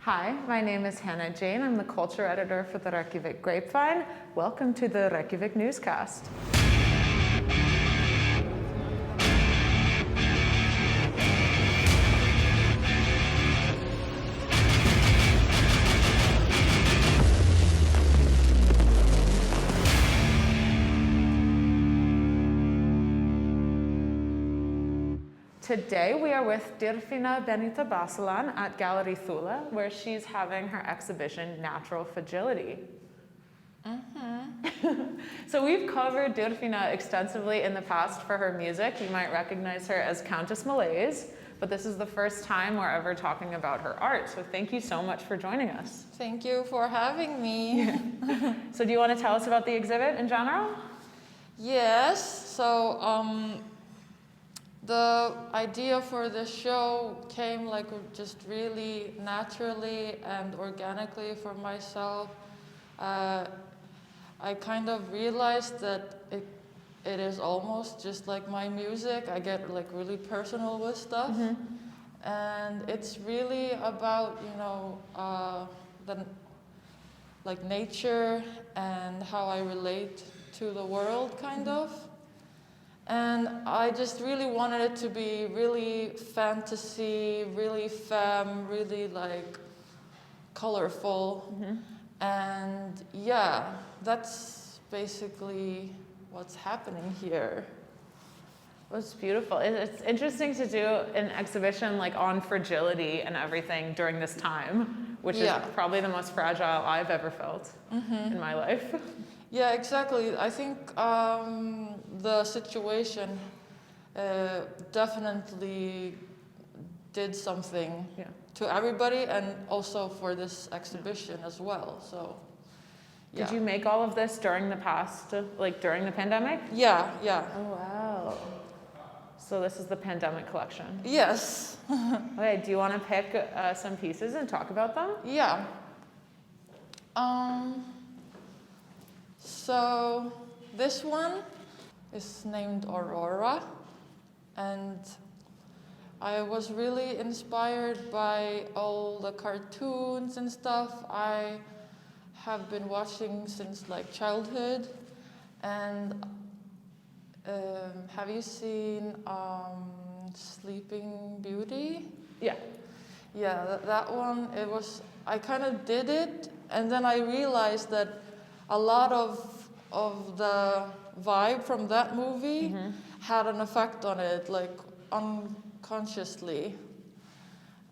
Hi, my name is Hannah Jane. I'm the culture editor for the Reykjavík Grapevine. Welcome to the Reykjavík Newscast. Today we are with Dýrfinna Benita Basalan at Gallery Þula, where she's having her exhibition Natural Fragility. So we've covered Dýrfinna extensively in the past for her music. You might recognize her as Countess Malaise, but this is the first time we're ever talking about her art. So thank you so much for joining us. Thank you for having me. So do you want to tell us about the exhibit in general? Yes, so the idea for the show came like just really naturally and organically for myself. I kind of realized that it is almost just like my music. I get like really personal with stuff. And it's really about, the like nature and how I relate to the world kind of. And I just really wanted it to be really fantasy, really femme, really like colorful. And yeah, that's basically what's happening here. It's beautiful. It's interesting to do an exhibition like on fragility and everything during this time, which is probably the most fragile I've ever felt in my life. Yeah, exactly. I think the situation definitely did something to everybody, and also for this exhibition as well. So, Did you make all of this during the past, like during the pandemic? Yeah. Oh, wow. So this is the pandemic collection? Yes. Okay, do you want to pick some pieces and talk about them? Yeah. So this one is named Aurora, and I was really inspired by all the cartoons and stuff I have been watching since like childhood. And have you seen Sleeping Beauty? Yeah. Yeah, that one, I kind of did it, and then I realized that a lot of the vibe from that movie had an effect on it, like unconsciously.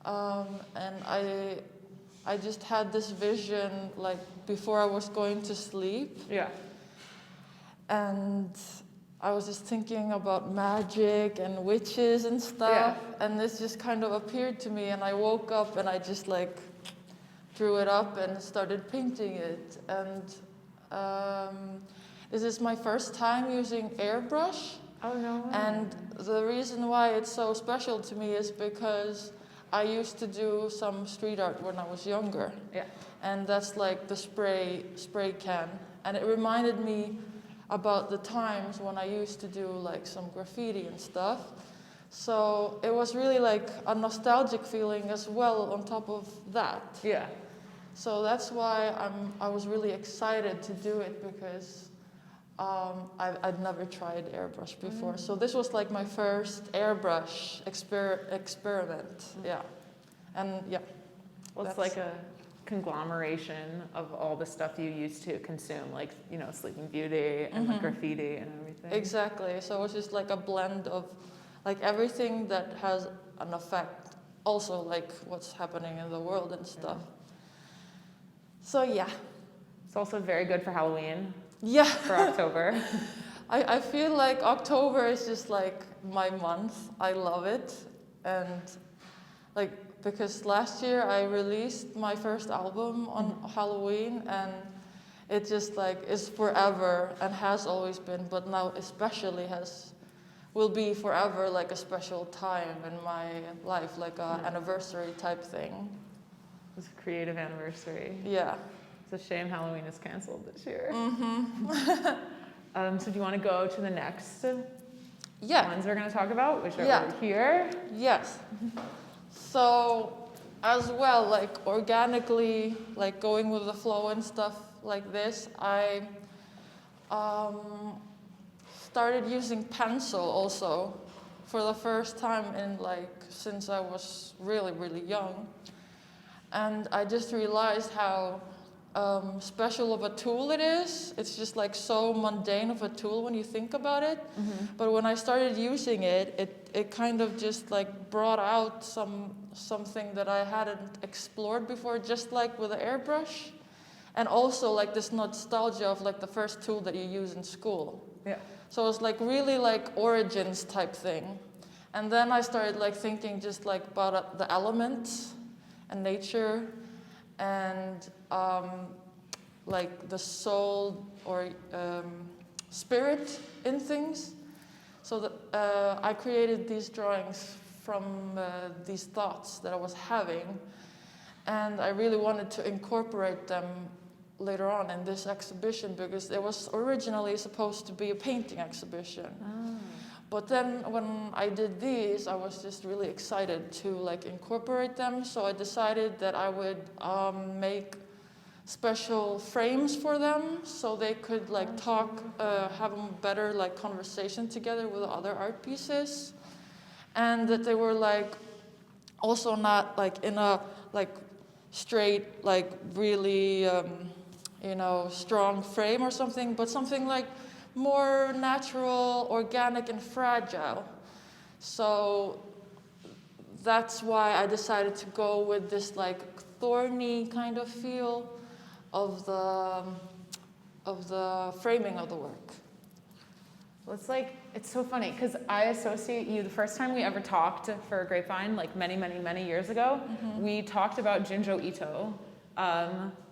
And I just had this vision like before I was going to sleep. Yeah. And I was just thinking about magic and witches and stuff. Yeah. And this just kind of appeared to me, and I woke up and I just like drew it up and started painting it. And this is my first time using airbrush. Oh, no way. And the reason why it's so special to me is because I used to do some street art when I was younger. Yeah. And that's like the spray can. And it reminded me about the times when I used to do like some graffiti and stuff. So it was really like a nostalgic feeling as well on top of that. Yeah. So that's why I was really excited to do it, because I'd never tried airbrush before. So this was like my first airbrush experiment. Yeah. And yeah. Well, it's like a conglomeration of all the stuff you used to consume, like, Sleeping Beauty and like graffiti and everything. Exactly. So it was just like a blend of like everything that has an effect, also like what's happening in the world and stuff. So yeah. It's also very good for Halloween. Yeah. For October. I feel like October is just like my month. I love it. And like, because last year I released my first album on Halloween, and it just like is forever and has always been, but now especially will be forever like a special time in my life, like an anniversary type thing. It's a creative anniversary. Yeah. It's a shame Halloween is canceled this year. So do you want to go to the next ones we're going to talk about, which are over here? Yes. So as well, like organically, like going with the flow and stuff like this, I started using pencil also for the first time in since I was really, really young. And I just realized how special of a tool it is. It's just like so mundane of a tool when you think about it. But when I started using it, it kind of just like brought out something that I hadn't explored before, just like with an airbrush. And also like this nostalgia of like the first tool that you use in school. Yeah. So it's like really like origins type thing. And then I started like thinking just like about the elements and nature and like the soul or spirit in things. So that I created these drawings from these thoughts that I was having, and I really wanted to incorporate them later on in this exhibition because it was originally supposed to be a painting exhibition. But then when I did these, I was just really excited to like incorporate them. So I decided that I would make special frames for them so they could like talk, have a better like conversation together with other art pieces. And that they were like also not like in a like straight, like really, strong frame or something, but something like more natural, organic, and fragile. So that's why I decided to go with this like thorny kind of feel of the framing of the work. Well, it's so funny because I associate you, the first time we ever talked for Grapevine, like many, many, many years ago, we talked about Junjo Ito,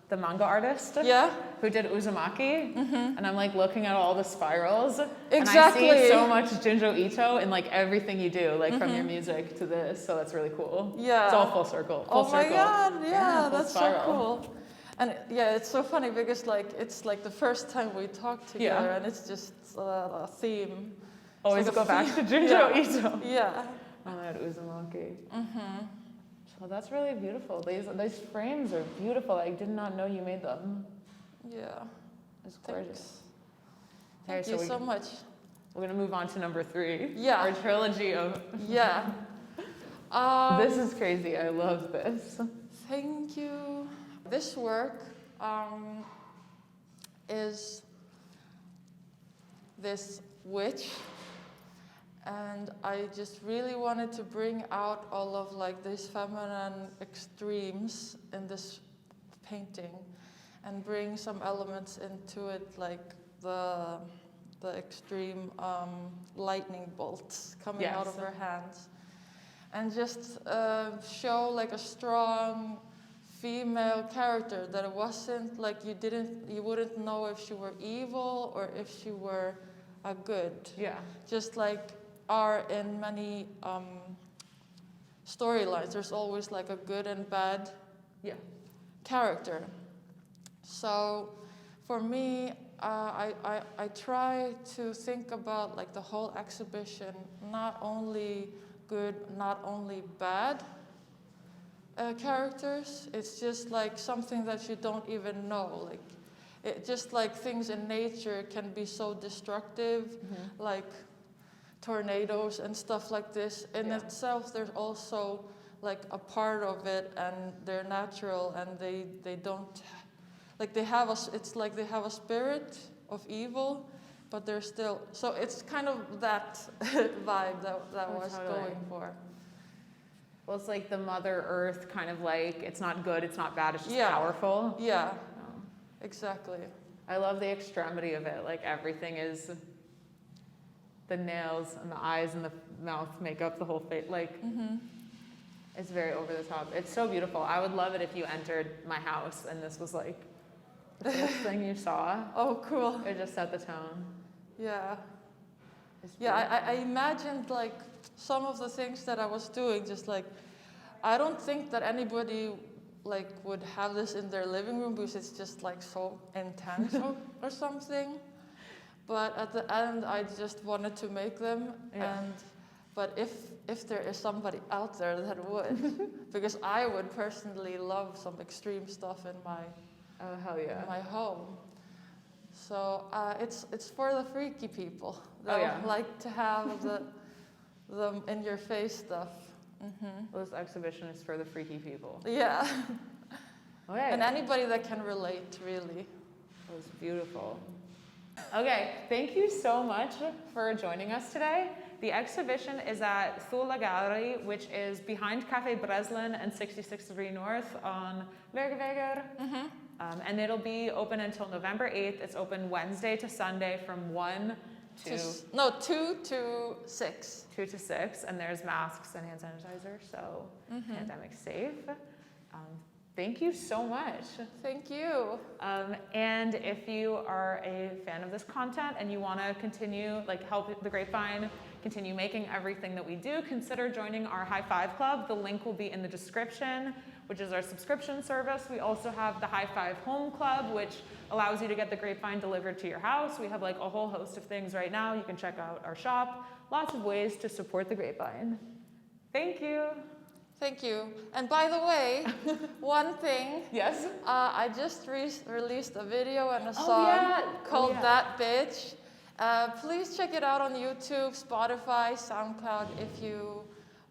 the manga artist who did Uzumaki, and I'm like looking at all the spirals, and I see so much Junjo Ito in like everything you do, like from your music to this, so that's really cool. Yeah. It's all full circle. My God, yeah, full that's spiral. so cool. And yeah, it's so funny because like it's like the first time we talked together, and it's just a theme. Always so go back to Junjo Ito. Yeah. Oh, that Uzumaki. So that's really beautiful. These frames are beautiful. I did not know you made them. Yeah. It's gorgeous. Thank you so much. We're gonna move on to number 3. Yeah. Our trilogy of. Yeah. This is crazy. I love this. Thank you. This work is this witch, and I just really wanted to bring out all of like these feminine extremes in this painting, and bring some elements into it, like the extreme lightning bolts coming out of her hands, and just show like a strong female character that it wasn't like you wouldn't know if she were evil or if she were a good. Yeah. Just like are in many storylines, there's always like a good and bad character. So for me, I try to think about like the whole exhibition, not only good, not only bad characters. It's just like something that you don't even know. Like it just like things in nature can be so destructive, like tornadoes and stuff like this. In itself, there's also like a part of it, and they're natural, and they don't like they have it's like they have a spirit of evil, but they're still, so it's kind of that vibe that I was going for. Well, it's like the Mother Earth kind of like, it's not good, it's not bad, it's just powerful. Yeah, exactly. I love the extremity of it. Like everything is, the nails and the eyes and the mouth make up the whole face. Like, it's very over the top. It's so beautiful. I would love it if you entered my house and this was like the first thing you saw. Oh, cool. It just set the tone. Yeah. Yeah, I imagined like some of the things that I was doing, just like, I don't think that anybody like would have this in their living room because it's just like so intense or something. But at the end, I just wanted to make them, and But if there is somebody out there that would, because I would personally love some extreme stuff in my hell yeah. in my home. So it's for the freaky people that like to have the in your face stuff. Well, this exhibition is for the freaky people. Yeah. Okay. And anybody that can relate, really. It was beautiful. Okay, thank you so much for joining us today. The exhibition is at Þula Gallery, which is behind Cafe Breslin and 66th Street North on Reykjavík. And it'll be open until November 8th. It's open Wednesday to Sunday from 1 to... 2 to 6. 2 to 6, and there's masks and hand sanitizer, so pandemic safe. Thank you so much. Thank you. And if you are a fan of this content and you want to continue, help the Grapevine continue making everything that we do, consider joining our High Five Club. The link will be in the description, which is our subscription service. We also have the High Five Home Club, which allows you to get the Grapevine delivered to your house. We have a whole host of things right now. You can check out our shop. Lots of ways to support the Grapevine. Thank you. Thank you. And by the way, one thing. Yes? I just released a video and a song called That Bitch. Please check it out on YouTube, Spotify, SoundCloud if you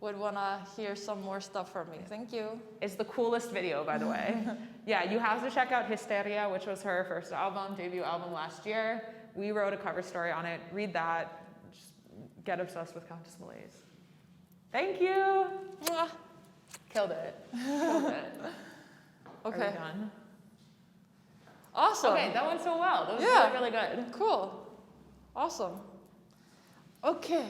would want to hear some more stuff from me. Thank you. It's the coolest video, by the way. Yeah, you have to check out Hysteria, which was her first album, debut album last year. We wrote a cover story on it. Read that. Just get obsessed with Countess Malaise. Thank you. Mwah. Killed it. Killed it. Okay. Are we done? Awesome. Okay, that went so well. That was really, really good. Cool. Awesome. Okay.